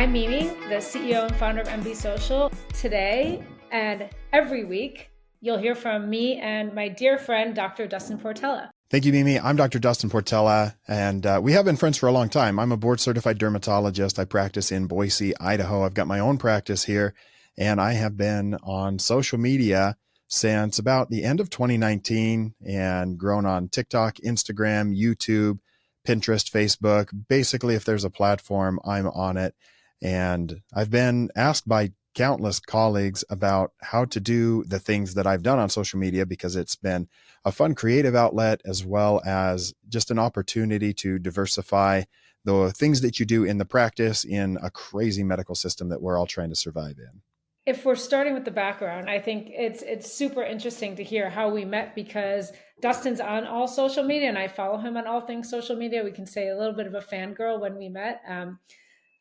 I'm Mimi, the CEO and founder of MB Social. Today and every week, you'll hear from me and my dear friend, Dr. Dustin Portella. Thank you, Mimi. I'm Dr. Dustin Portella, and we have been friends for a long time. I'm a board-certified dermatologist. I practice in Boise, Idaho. I've got my own practice here, and I have been on social media since about the end of 2019 and grown on TikTok, Instagram, YouTube, Pinterest, Facebook. Basically, if there's a platform, I'm on it. And I've been asked by countless colleagues about how to do the things that I've done on social media because it's been a fun creative outlet as well as just an opportunity to diversify the things that you do in the practice in a crazy medical system that we're all trying to survive in. If we're starting with the background, I think it's super interesting to hear how we met because Dustin's on all social media and I follow him on all things social media. We can say a little bit of a fangirl when we met.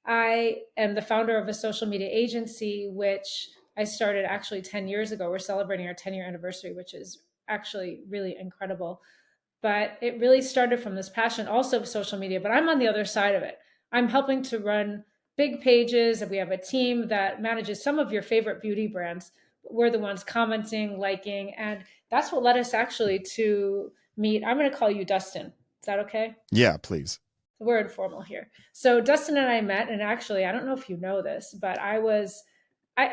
I am the founder of a social media agency, which I started actually 10 years ago. We're celebrating our 10-year anniversary, which is actually really incredible. But it really started from this passion also of social media, but I'm on the other side of it. I'm helping to run big pages, and we have a team that manages some of your favorite beauty brands. We're the ones commenting, liking, and that's what led us actually to meet. I'm going to call you Dustin. Is that okay? Yeah, please. We're informal here. So Dustin and I met, and actually, I don't know if you know this, but I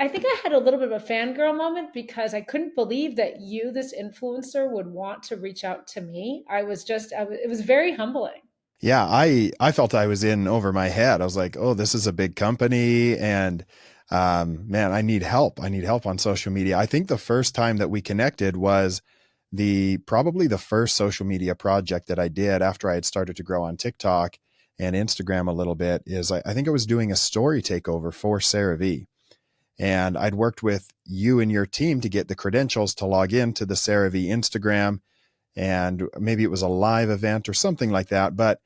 think I had a little bit of a fangirl moment because I couldn't believe that you, this influencer, would want to reach out to me. It was very humbling. Yeah, I felt I was in over my head. I was like, oh, this is a big company and man, I need help. I need help on social media. I think the first time that we connected was probably the first social media project that I did after I had started to grow on TikTok and Instagram a little bit is I think I was doing a story takeover for CeraVe. And I'd worked with you and your team to get the credentials to log into the CeraVe Instagram. And maybe it was a live event or something like that. But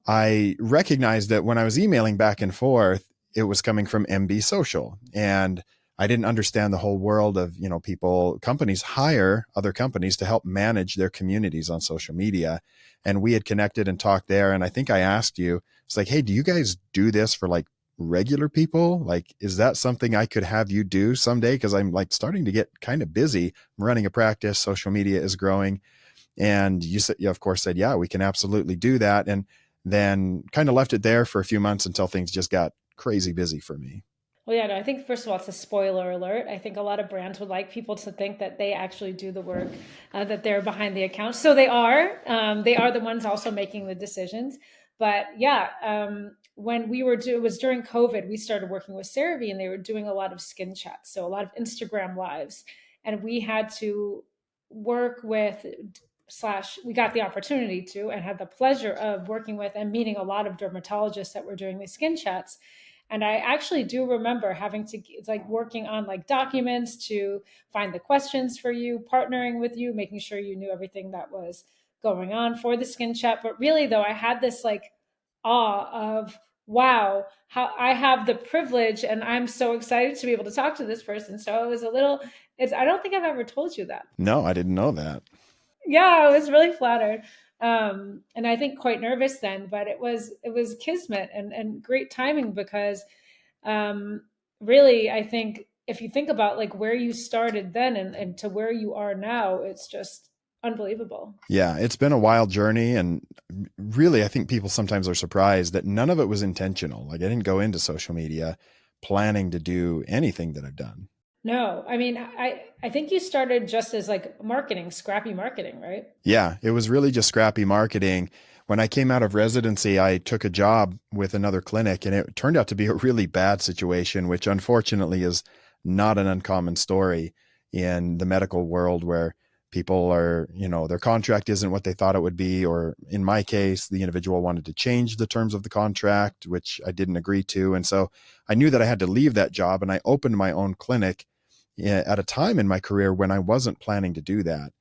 I recognized that when I was emailing back and forth, it was coming from MB Social. And I didn't understand the whole world of, companies hire other companies to help manage their communities on social media. And we had connected and talked there. And I think I asked you, it's like, hey, do you guys do this for like regular people? Like, is that something I could have you do someday? Because I'm like starting to get kind of busy. I'm running a practice. Social media is growing. And you said, you of course said, yeah, we can absolutely do that. And then kind of left it there for a few months until things just got crazy busy for me. Well, yeah, no, I think first of all, it's a spoiler alert. I think a lot of brands would like people to think that they actually do the work, that they're behind the account. So they are. They are the ones also making the decisions. But yeah, when it was during COVID, we started working with CeraVe and they were doing a lot of skin chats. So a lot of Instagram lives. And we had to work with we got the opportunity to and had the pleasure of working with and meeting a lot of dermatologists that were doing these skin chats. And I actually do remember it's like working on like documents to find the questions for you, partnering with you, making sure you knew everything that was going on for the skin chat. But really though, I had this like awe of, wow, how I have the privilege and I'm so excited to be able to talk to this person. So I don't think I've ever told you that. No, I didn't know that. Yeah, I was really flattered. And I think quite nervous then, but it was kismet and great timing because really I think if you think about like where you started then and to where you are now, it's just unbelievable. Yeah, it's been a wild journey. And really, I think people sometimes are surprised that none of it was intentional. Like I didn't go into social media planning to do anything that I've done. No, I mean, I think you started just as like marketing, scrappy marketing, right? Yeah, it was really just scrappy marketing. When I came out of residency, I took a job with another clinic and it turned out to be a really bad situation, which unfortunately is not an uncommon story in the medical world where people are, their contract isn't what they thought it would be. Or in my case, the individual wanted to change the terms of the contract, which I didn't agree to. And so I knew that I had to leave that job and I opened my own clinic at a time in my career when I wasn't planning to do that.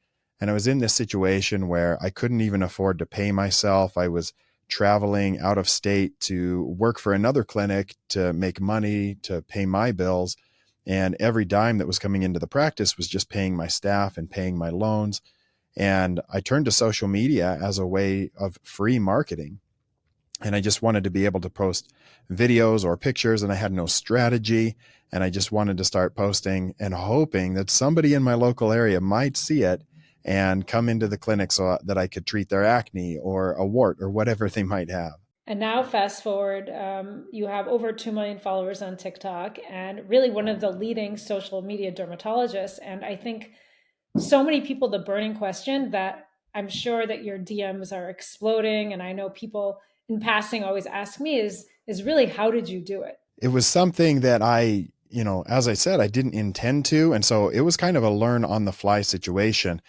And I was in this situation where I couldn't even afford to pay myself. I was traveling out of state to work for another clinic to make money, to pay my bills. And every dime that was coming into the practice was just paying my staff and paying my loans. And I turned to social media as a way of free marketing. And I just wanted to be able to post videos or pictures, and I had no strategy. And I just wanted to start posting and hoping that somebody in my local area might see it and come into the clinic so that I could treat their acne or a wart or whatever they might have. And now, fast forward, you have over 2 million followers on TikTok and really one of the leading social media dermatologists. And I think so many people, the burning question that I'm sure that your DMs are exploding. And I know people in passing always ask me is really, how did you do it? It was something that as I said, I didn't intend to. And so it was kind of a learn on the fly situation.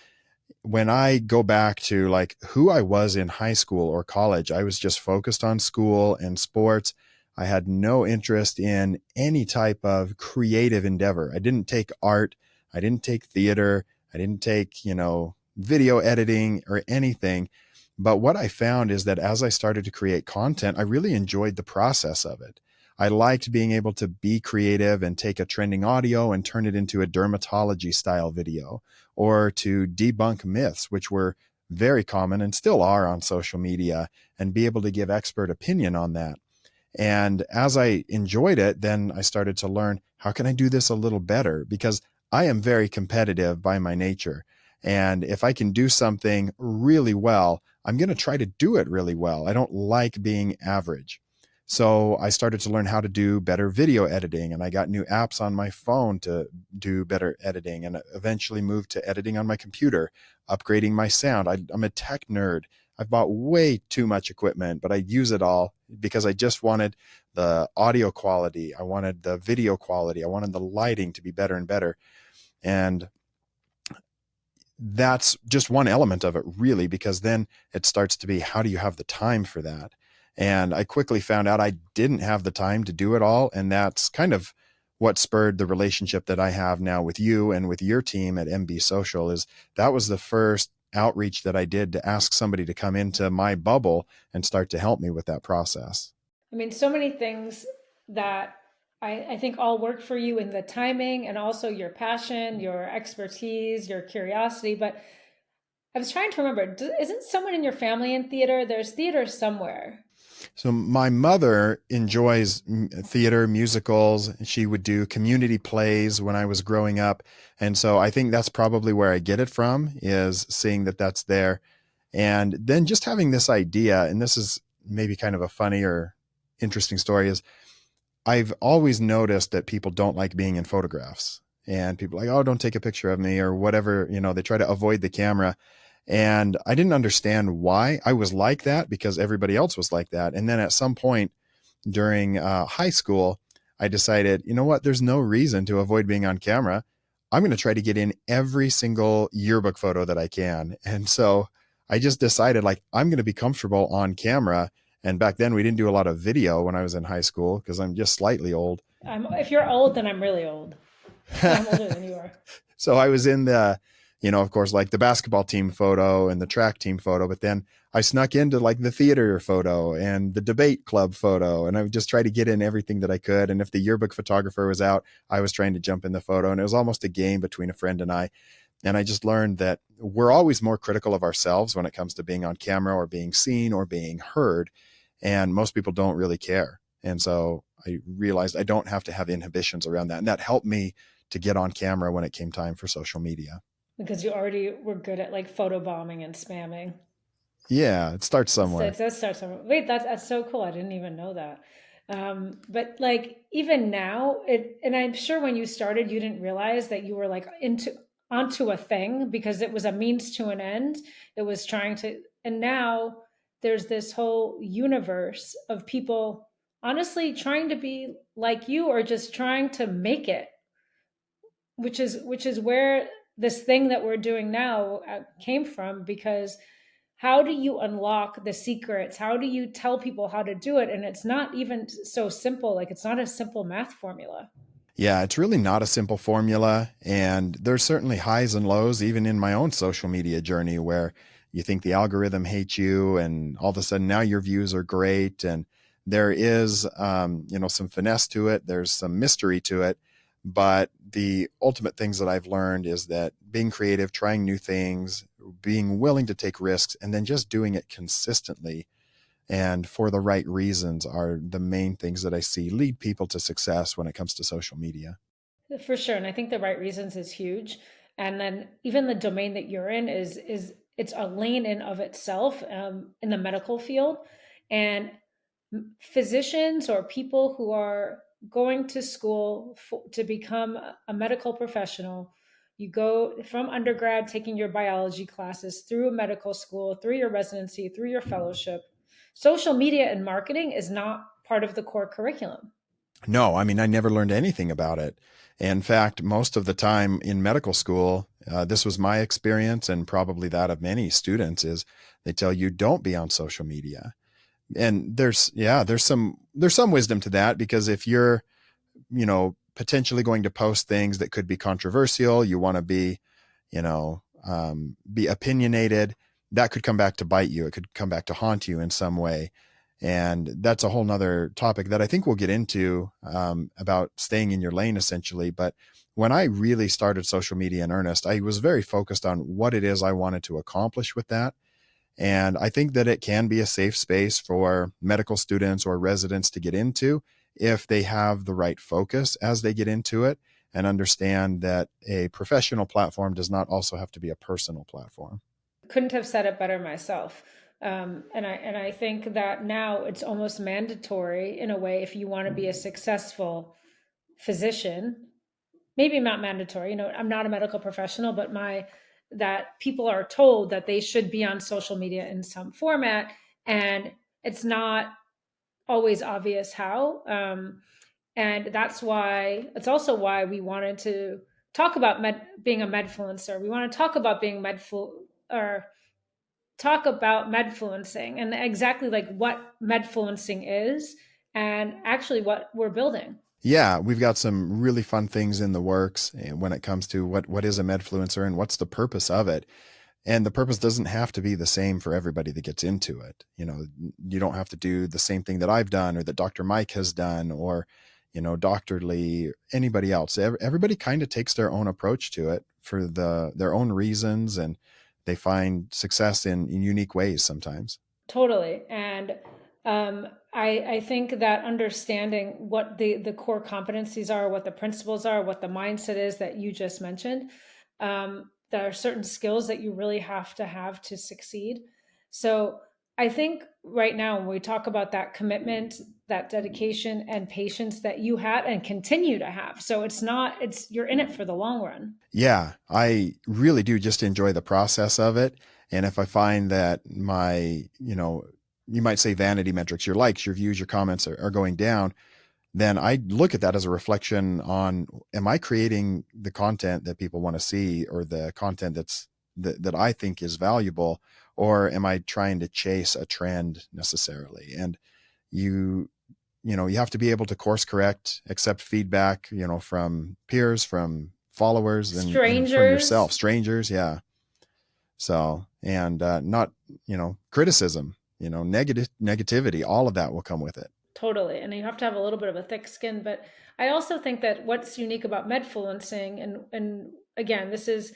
When I go back to like who I was in high school or college, I was just focused on school and sports. I had no interest in any type of creative endeavor. I didn't take art. I didn't take theater. I didn't take, video editing or anything. But what I found is that as I started to create content, I really enjoyed the process of it. I liked being able to be creative and take a trending audio and turn it into a dermatology style video, or to debunk myths, which were very common and still are on social media, and be able to give expert opinion on that. And as I enjoyed it, then I started to learn, how can I do this a little better? Because I am very competitive by my nature. And if I can do something really well, I'm going to try to do it really well. I don't like being average. So I started to learn how to do better video editing, and I got new apps on my phone to do better editing, and eventually moved to editing on my computer, upgrading my sound. I'm a tech nerd. I've bought way too much equipment, but I use it all because I just wanted the audio quality. I wanted the video quality. I wanted the lighting to be better and better. And that's just one element of it, really, because then it starts to be, how do you have the time for that? And I quickly found out I didn't have the time to do it all. And that's kind of what spurred the relationship that I have now with you and with your team at MB Social. Is that was the first outreach that I did to ask somebody to come into my bubble and start to help me with that process. I mean, so many things that I think all work for you in the timing and also your passion, your expertise, your curiosity. But I was trying to remember, isn't someone in your family in theater? There's theater somewhere. So my mother enjoys theater, musicals. She would do community plays when I was growing up. And so I think that's probably where I get it from, is seeing that that's there. And then just having this idea, and this is maybe kind of a funny or interesting story, is I've always noticed that people don't like being in photographs, and people are like, oh, don't take a picture of me or whatever. They try to avoid the camera. And I didn't understand why I was like that, because everybody else was like that. And then at some point during high school, I decided, you know what, there's no reason to avoid being on camera. I'm going to try to get in every single yearbook photo that I can. And so I just decided, like, I'm going to be comfortable on camera. And back then we didn't do a lot of video when I was in high school, because I'm just slightly old. If you're old, then I'm really old. I'm older than you are. So I was in the, of course, like the basketball team photo and the track team photo, but then I snuck into like the theater photo and the debate club photo. And I would just try to get in everything that I could. And if the yearbook photographer was out, I was trying to jump in the photo. And it was almost a game between a friend and I. And I just learned that we're always more critical of ourselves when it comes to being on camera or being seen or being heard. And most people don't really care. And so I realized I don't have to have inhibitions around that. And that helped me to get on camera when it came time for social media. Because you already were good at like photobombing and spamming. Yeah, it starts somewhere. It does start somewhere. Wait, that's so cool. I didn't even know that. But like even now, and I'm sure when you started, you didn't realize that you were like onto a thing, because it was a means to an end. It was trying to, and now there's this whole universe of people honestly trying to be like you, or just trying to make it, which is where this thing that we're doing now came from. Because how do you unlock the secrets? How do you tell people how to do it? And it's not even so simple. Like, it's not a simple math formula. Yeah, it's really not a simple formula. And there's certainly highs and lows, even in my own social media journey, where you think the algorithm hates you and all of a sudden now your views are great. And there is, some finesse to it. There's some mystery to it. But the ultimate things that I've learned is that being creative, trying new things, being willing to take risks, and then just doing it consistently and for the right reasons are the main things that I see lead people to success when it comes to social media. For sure, and I think the right reasons is huge. And then even the domain that you're in is it's a lane in of itself, in the medical field, and physicians or people who are going to school to become a medical professional. You go from undergrad, taking your biology classes, through a medical school, through your residency, through your fellowship. Social media and marketing is not part of the core curriculum. No, I mean, I never learned anything about it. In fact, most of the time in medical school, this was my experience and probably that of many students, is they tell you don't be on social media. And there's some wisdom to that, because if you're, potentially going to post things that could be controversial, you want to be opinionated, that could come back to bite you. It could come back to haunt you in some way. And that's a whole nother topic that I think we'll get into, about staying in your lane, essentially. But when I really started social media in earnest, I was very focused on what it is I wanted to accomplish with that. And I think that it can be a safe space for medical students or residents to get into if they have the right focus as they get into it, and understand that a professional platform does not also have to be a personal platform. Couldn't have said it better myself. And I think that now it's almost mandatory in a way, if you want to be a successful physician. Maybe not mandatory. I'm not a medical professional, but that people are told that they should be on social media in some format, and it's not always obvious how. And it's also why we wanted to talk about being a medfluencer. We want to talk about being or talk about medfluencing, and exactly like what medfluencing is, and actually what we're building. Yeah, we've got some really fun things in the works when it comes to what is a medfluencer and what's the purpose of it. And the purpose doesn't have to be the same for everybody that gets into it. You don't have to do the same thing that I've done or that Dr. Mike has done, or, Dr. Lee, anybody else. Everybody kind of takes their own approach to it for their own reasons, and they find success in unique ways sometimes. Totally. And I think that understanding what the core competencies are, what the principles are, what the mindset is that you just mentioned, there are certain skills that you really have to succeed. So I think right now, when we talk about that commitment, that dedication and patience that you have and continue to have, so you're in it for the long run. Yeah, I really do just enjoy the process of it. And if I find that you might say vanity metrics, your likes, your views, your comments are going down, then I look at that as a reflection on, am I creating the content that people want to see, or the content that I think is valuable, or am I trying to chase a trend necessarily? And you have to be able to course correct, accept feedback, from peers, from followers, and from yourself, strangers. Yeah. So, and not, criticism, negativity, all of that will come with it. Totally. And you have to have a little bit of a thick skin. But I also think that what's unique about medfluencing, and again, this is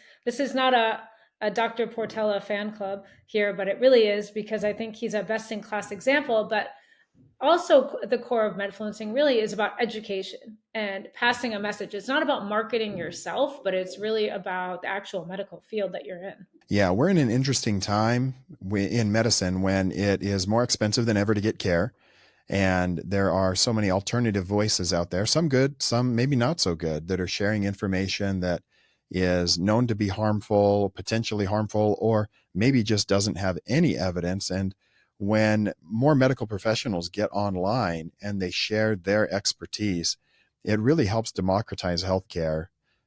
not a Dr. Portela fan club here, but it really is, because I think he's a best in class example. But also the core of medfluencing really is about education and passing a message. It's not about marketing yourself, but it's really about the actual medical field that you're in. Yeah, we're in an interesting time in medicine when it is more expensive than ever to get care. And there are so many alternative voices out there, some good, some maybe not so good, that are sharing information that is known to be harmful, potentially harmful, or maybe just doesn't have any evidence. And when more medical professionals get online and they share their expertise, it really helps democratize healthcare.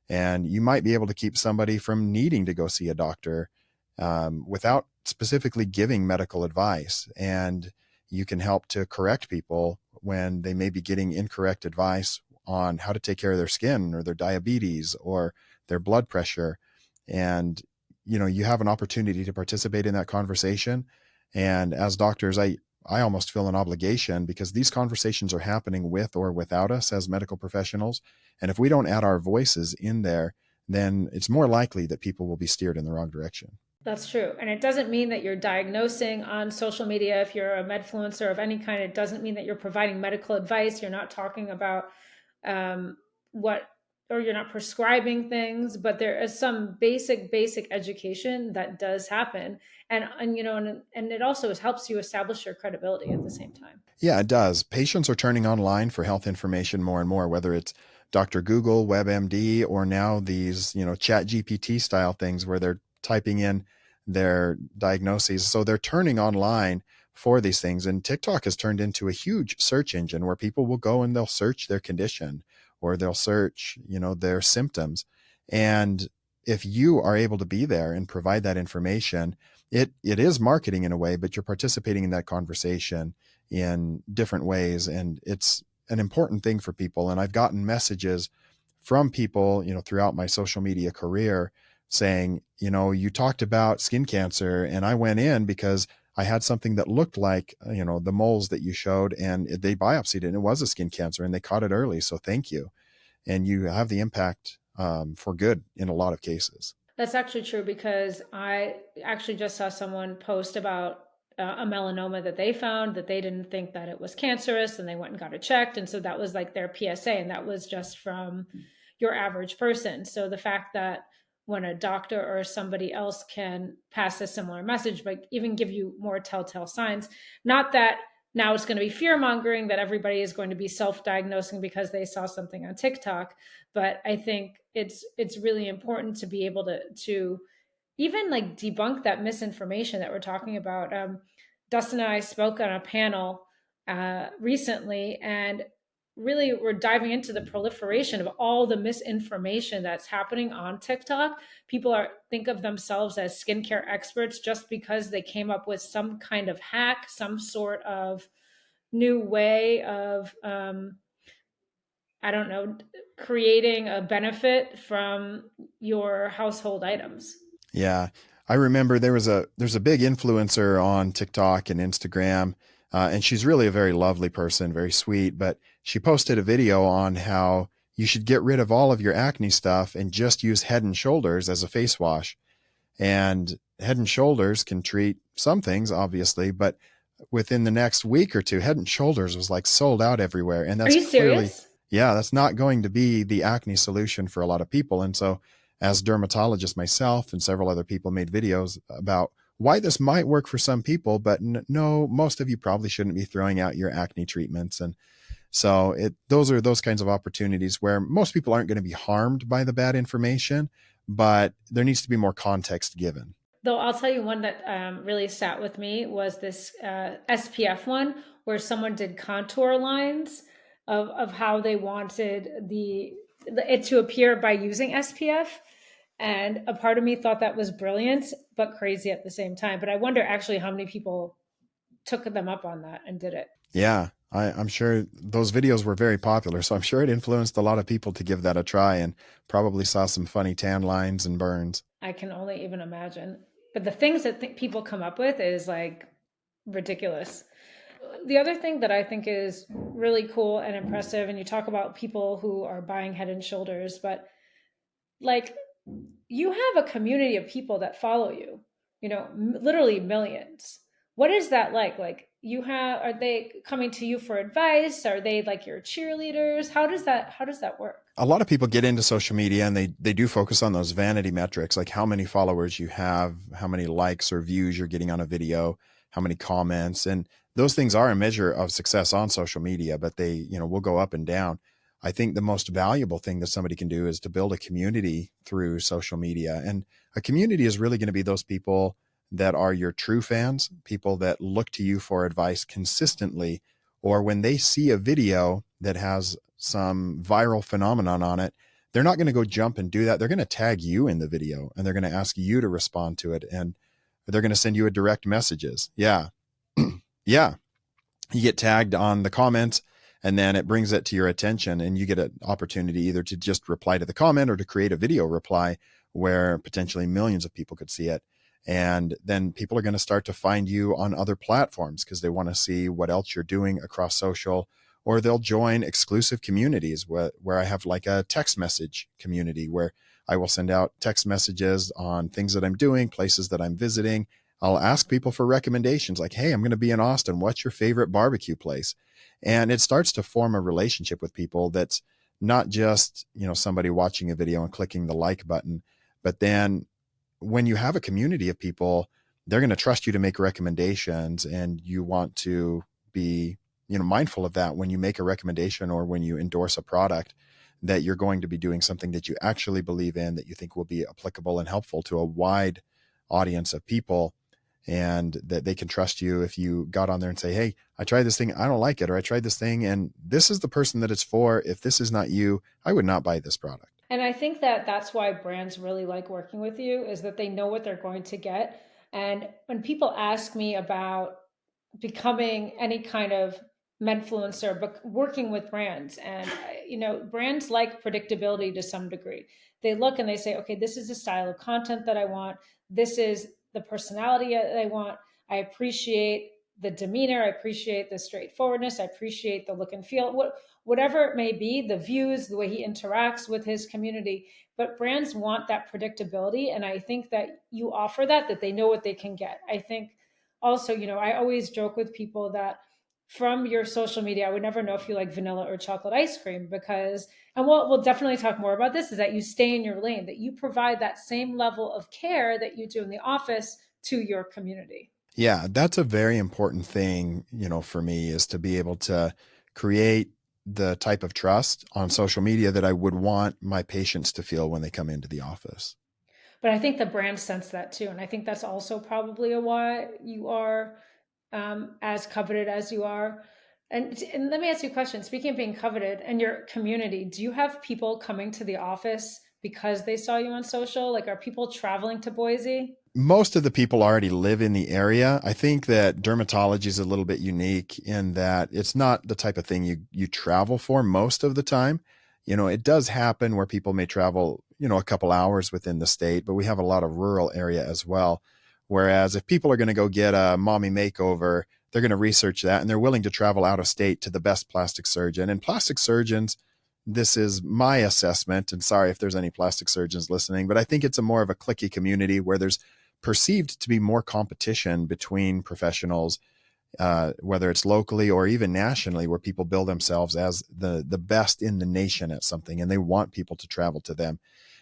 And you might be able to keep somebody from needing to go see a doctor without specifically giving medical advice. And you can help to correct people when they may be getting incorrect advice on how to take care of their skin or their diabetes or their blood pressure. And, you have an opportunity to participate in that conversation. And as doctors, I almost feel an obligation, because these conversations are happening with or without us as medical professionals. And if we don't add our voices in there, then it's more likely that people will be steered in the wrong direction. That's true. And it doesn't mean that you're diagnosing on social media. If you're a medfluencer of any kind, it doesn't mean that you're providing medical advice. You're not talking about um, what, or you're not prescribing things, but there is some basic education that does happen. And it also helps you establish your credibility at the same time. Yeah, it does. Patients are turning online for health information more and more, whether it's Dr. Google, WebMD, or now these, Chat GPT style things where they're typing in their diagnoses. So they're turning online for these things. And TikTok has turned into a huge search engine where people will go and they'll search their condition or they'll search, their symptoms. And if you are able to be there and provide that information, it is marketing in a way, but you're participating in that conversation in different ways. And it's an important thing for people. And I've gotten messages from people, throughout my social media career saying, you talked about skin cancer and I went in because I had something that looked like, the moles that you showed, and they biopsied it and it was a skin cancer and they caught it early. So thank you. And you have the impact for good in a lot of cases. That's actually true, because I actually just saw someone post about a melanoma that they found, that they didn't think that it was cancerous, and they went and got it checked. And so that was like their PSA, and that was just from your average person. So the fact that when a doctor or somebody else can pass a similar message, but even give you more telltale signs, not that now it's going to be fear mongering that everybody is going to be self-diagnosing because they saw something on TikTok. But I think it's really important to be able to even like debunk that misinformation that we're talking about. Dustin and I spoke on a panel recently, and really we're diving into the proliferation of all the misinformation that's happening on TikTok. People think of themselves as skincare experts just because they came up with some kind of hack, some sort of new way of I don't know, creating a benefit from your household items. Yeah. I remember there's a big influencer on TikTok and Instagram, and she's really a very lovely person, very sweet, but she posted a video on how you should get rid of all of your acne stuff and just use Head and Shoulders as a face wash. And Head and Shoulders can treat some things, obviously, but within the next week or two, Head and Shoulders was like sold out everywhere. And Are that's you clearly, serious? yeah, that's not going to be the acne solution for a lot of people. And so as dermatologist myself and several other people made videos about why this might work for some people, but no, most of you probably shouldn't be throwing out your acne treatments. And so those are those kinds of opportunities where most people aren't going to be harmed by the bad information, but there needs to be more context given. Though I'll tell you one that really sat with me was this SPF one, where someone did contour lines of how they wanted it to appear by using SPF. And a part of me thought that was brilliant, but crazy at the same time. But I wonder actually how many people took them up on that and did it. Yeah, I'm sure those videos were very popular. So I'm sure it influenced a lot of people to give that a try and probably saw some funny tan lines and burns. I can only even imagine. But the things that people come up with is like ridiculous. The other thing that I think is really cool and impressive, and you talk about people who are buying Head and Shoulders, but like you have a community of people that follow you, literally millions. What is that like? Like are they coming to you for advice? Are they like your cheerleaders? How does that work? A lot of people get into social media and they do focus on those vanity metrics, like how many followers you have, how many likes or views you're getting on a video, how many comments. And those things are a measure of success on social media, but they, will go up and down. I think the most valuable thing that somebody can do is to build a community through social media. And a community is really going to be those people that are your true fans, people that look to you for advice consistently, or when they see a video that has some viral phenomenon on it, they're not going to go jump and do that. They're going to tag you in the video and they're going to ask you to respond to it. And they're going to send you a direct messages. Yeah. Yeah. You get tagged on the comments and then it brings it to your attention and you get an opportunity either to just reply to the comment or to create a video reply where potentially millions of people could see it. And then people are going to start to find you on other platforms because they want to see what else you're doing across social, or they'll join exclusive communities where I have like a text message community where I will send out text messages on things that I'm doing, places that I'm visiting. I'll ask people for recommendations like, hey, I'm going to be in Austin. What's your favorite barbecue place? And it starts to form a relationship with people that's not just, somebody watching a video and clicking the like button, but then when you have a community of people, they're going to trust you to make recommendations, and you want to be, mindful of that when you make a recommendation or when you endorse a product, that you're going to be doing something that you actually believe in, that you think will be applicable and helpful to a wide audience of people, and that they can trust you if you got on there and say, hey, I tried this thing, I don't like it, or I tried this thing and this is the person that it's for. If this is not you, I would not buy this product. And I think that that's why brands really like working with you, is that they know what they're going to get. And when people ask me about becoming any kind of influencer, but working with brands, and brands like predictability to some degree. They look and they say, okay, this is the style of content that I want. This is the personality that I want. I appreciate the demeanor. I appreciate the straightforwardness. I appreciate the look and feel. Whatever it may be, the views, the way he interacts with his community. But brands want that predictability. And I think that you offer that they know what they can get. I think also, I always joke with people that from your social media, I would never know if you like vanilla or chocolate ice cream, because, and we'll definitely talk more about this, is that you stay in your lane, that you provide that same level of care that you do in the office to your community. Yeah, that's a very important thing, for me, is to be able to create the type of trust on social media that I would want my patients to feel when they come into the office. But I think the brand sense that too. And I think that's also probably why you are as coveted as you are. And let me ask you a question. Speaking of being coveted and your community, do you have people coming to the office because they saw you on social? Like, are people traveling to Boise? Most of the people already live in the area. I think that dermatology is a little bit unique in that it's not the type of thing you travel for most of the time. It does happen where people may travel, a couple hours within the state, but we have a lot of rural area as well. Whereas if people are going to go get a mommy makeover, they're going to research that and they're willing to travel out of state to the best plastic surgeon. And plastic surgeons, this is my assessment, and sorry if there's any plastic surgeons listening, but I think it's a more of a cliquey community where there's perceived to be more competition between professionals, whether it's locally or even nationally, where people bill themselves as the best in the nation at something, and they want people to travel to them.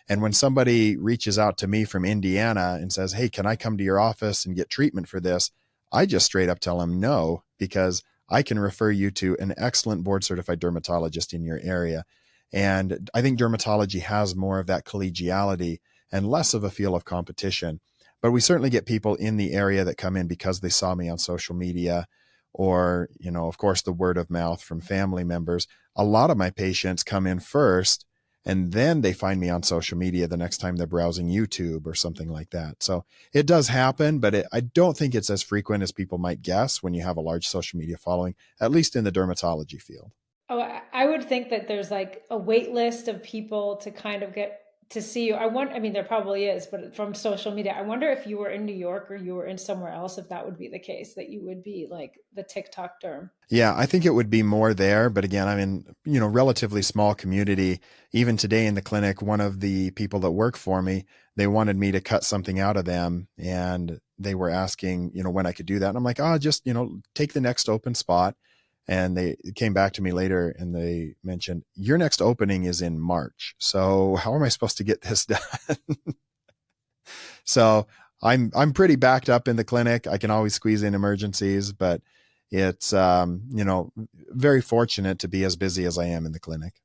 And when somebody reaches out to me from Indiana and says, hey, can I come to your office and get treatment for this? I just straight up tell them no, because I can refer you to an excellent board certified dermatologist in your area. And I think dermatology has more of that collegiality and less of a feel of competition. But we certainly get people in the area that come in because they saw me on social media, or, of course, the word of mouth from family members. A lot of my patients come in first, and then they find me on social media the next time they're browsing YouTube or something like that. So it does happen, but I don't think it's as frequent as people might guess when you have a large social media following, at least in the dermatology field. Oh, I would think that there's like a wait list of people to kind of get to see you. I mean, there probably is, but from social media, I wonder if you were in New York or you were in somewhere else, if that would be the case, that you would be like the TikTok derm. Yeah, I think it would be more there. But again, I'm in, relatively small community. Even today in the clinic, one of the people that work for me, they wanted me to cut something out of them, and they were asking, when I could do that. And I'm like, just, take the next open spot. And they came back to me later and they mentioned, your next opening is in March. So how am I supposed to get this done? So I'm pretty backed up in the clinic. I can always squeeze in emergencies, but it's, very fortunate to be as busy as I am in the clinic.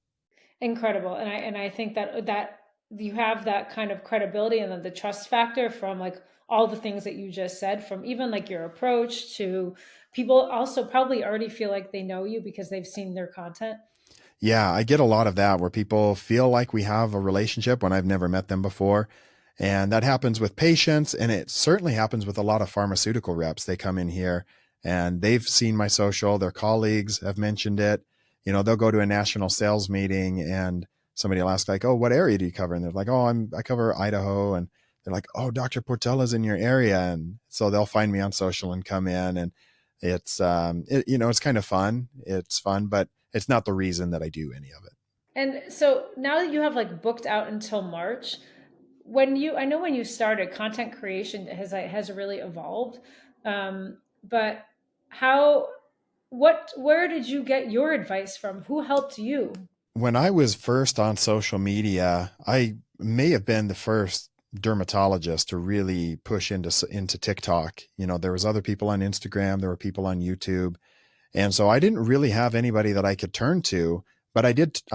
Incredible. And I think that you have that kind of credibility and then the trust factor from like all the things that you just said, from even like your approach to people also probably already feel like they know you because they've seen their content. Yeah, I get a lot of that where people feel like we have a relationship when I've never met them before. And that happens with patients, and it certainly happens with a lot of pharmaceutical reps. They come in here and they've seen my social, their colleagues have mentioned it. They'll go to a national sales meeting and somebody will ask like, oh, what area do you cover? And they're like, oh, I cover Idaho. And they're like, oh, Dr. Portella's in your area. And so they'll find me on social and come in, and it's, it's kind of fun. It's fun, but it's not the reason that I do any of it. And so now that you have like booked out until March, I know when you started, content creation has really evolved. But how, where did you get your advice from? Who helped you? When I was first on social media, I may have been the first dermatologist to really push into TikTok. You know, there was other people on Instagram, there were people on YouTube, and so I didn't really have anybody that I could turn to, but I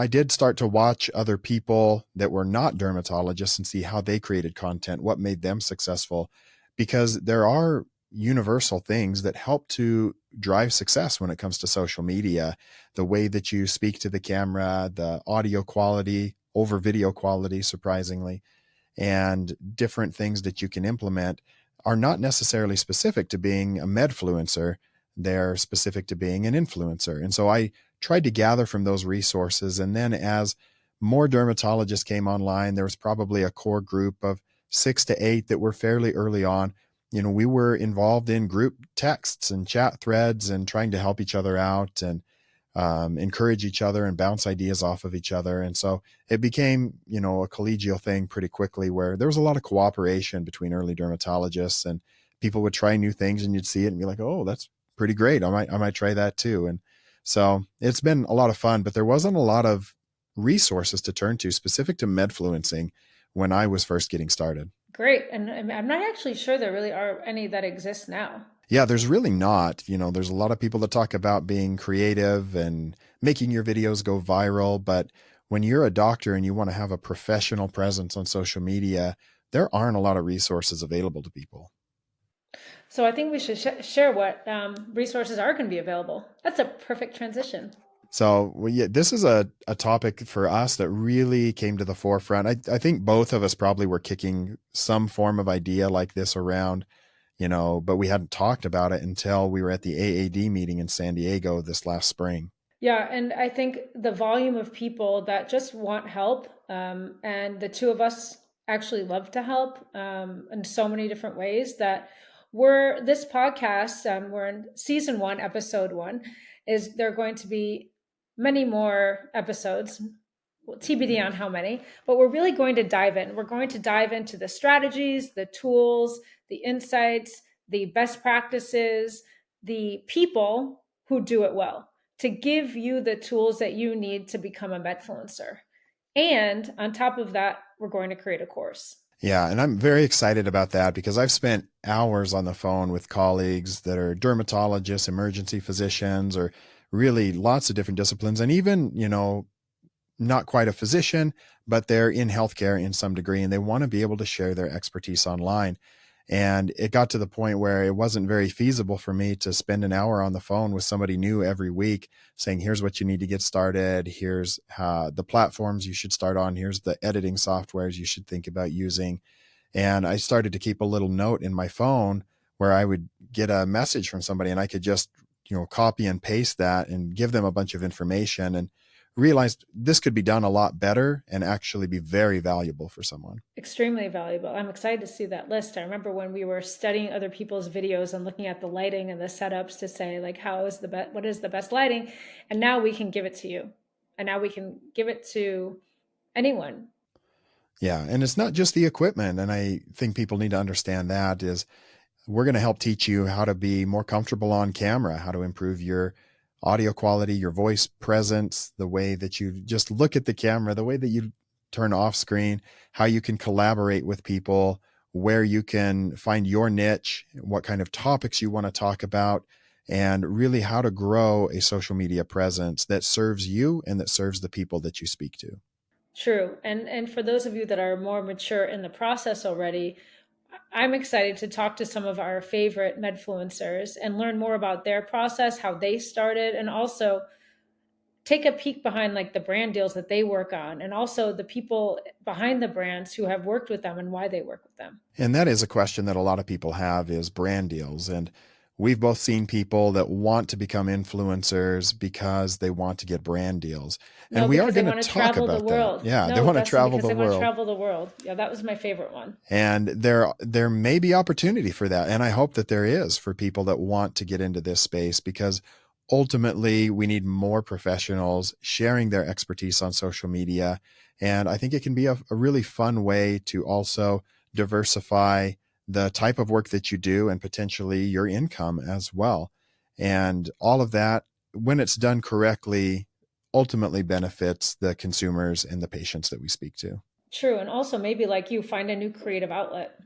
did start to watch other people that were not dermatologists and see how they created content, what made them successful, because there are universal things that help to drive success when it comes to social media. The way that you speak to the camera, the audio quality over video quality, surprisingly, and different things that you can implement are not necessarily specific to being a medfluencer. They're specific to being an influencer. And so I tried to gather from those resources. And then as more dermatologists came online, there was probably a core group of 6 to 8 that were fairly early on. You know, we were involved in group texts and chat threads and trying to help each other out and encourage each other and bounce ideas off of each other. And so it became, you know, a collegial thing pretty quickly where there was a lot of cooperation between early dermatologists, and people would try new things and you'd see it and be like, oh, that's pretty great. I might try that too. And so it's been a lot of fun, but there wasn't a lot of resources to turn to specific to medfluencing when I was first getting started. Great. And I'm not actually sure there really are any that exist now. Yeah, there's really not. You know, there's a lot of people that talk about being creative and making your videos go viral, but when you're a doctor and you want to have a professional presence on social media, there aren't a lot of resources available to people. So I think we should share what resources are going to be available. That's a perfect transition. So, well, yeah, this is a topic for us that really came to the forefront. I think both of us probably were kicking some form of idea like this around, you know, but we hadn't talked about it until we were at the AAD meeting in San Diego this last spring. Yeah, and I think the volume of people that just want help, and the two of us actually love to help in so many different ways that this podcast, we're in season one, episode one, is there going to be many more episodes, well, TBD on how many, but we're really going to dive in. We're going to dive into the strategies, the tools, the insights, the best practices, the people who do it well to give you the tools that you need to become a medfluencer. And on top of that, we're going to create a course. Yeah, and I'm very excited about that because I've spent hours on the phone with colleagues that are dermatologists, emergency physicians, or really lots of different disciplines, and even, you know, not quite a physician, but they're in healthcare in some degree, and they want to be able to share their expertise online. And it got to the point where it wasn't very feasible for me to spend an hour on the phone with somebody new every week saying, here's what you need to get started. Here's the platforms you should start on. Here's the editing softwares you should think about using. And I started to keep a little note in my phone where I would get a message from somebody and I could just, you know, copy and paste that and give them a bunch of information, and realized this could be done a lot better and actually be very valuable for someone. Extremely valuable. I'm excited to see that list. I remember when we were studying other people's videos and looking at the lighting and the setups to say, like, what is the best lighting? And now we can give it to you. And now we can give it to anyone. Yeah. And it's not just the equipment. And I think people need to understand that is we're going to help teach you how to be more comfortable on camera, how to improve your audio quality, your voice presence, the way that you just look at the camera, the way that you turn off screen, how you can collaborate with people, where you can find your niche, what kind of topics you want to talk about, and really how to grow a social media presence that serves you and that serves the people that you speak to. True. And for those of you that are more mature in the process already, I'm excited to talk to some of our favorite medfluencers and learn more about their process, how they started, and also take a peek behind like the brand deals that they work on, and also the people behind the brands who have worked with them and why they work with them. And that is a question that a lot of people have, is brand deals. And we've both seen people that want to become influencers because they want to get brand deals. No, And we are because they going want to to talk travel the about that. world. Yeah, they No, want to Dustin, travel because the they want to world. travel the world. Yeah, that was my favorite one. And there may be opportunity for that. And I hope that there is for people that want to get into this space, because ultimately, we need more professionals sharing their expertise on social media. And I think it can be a really fun way to also diversify the type of work that you do and potentially your income as well. And all of that, when it's done correctly, ultimately benefits the consumers and the patients that we speak to. True. And also maybe like you find a new creative outlet.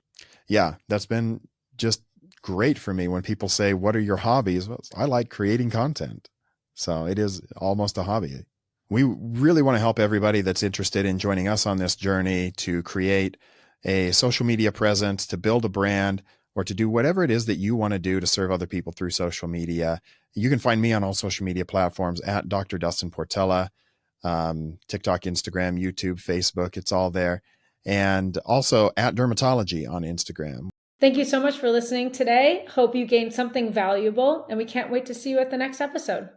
Yeah, that's been just great for me when people say, "What are your hobbies?" Well, I like creating content. So it is almost a hobby. We really want to help everybody that's interested in joining us on this journey to create a social media presence, to build a brand, or to do whatever it is that you want to do to serve other people through social media. You can find me on all social media platforms at Dr. Dustin Portella, TikTok, Instagram, YouTube, Facebook. It's all there. And also at Dermatology on Instagram. Thank you so much for listening today. Hope you gained something valuable, and we can't wait to see you at the next episode.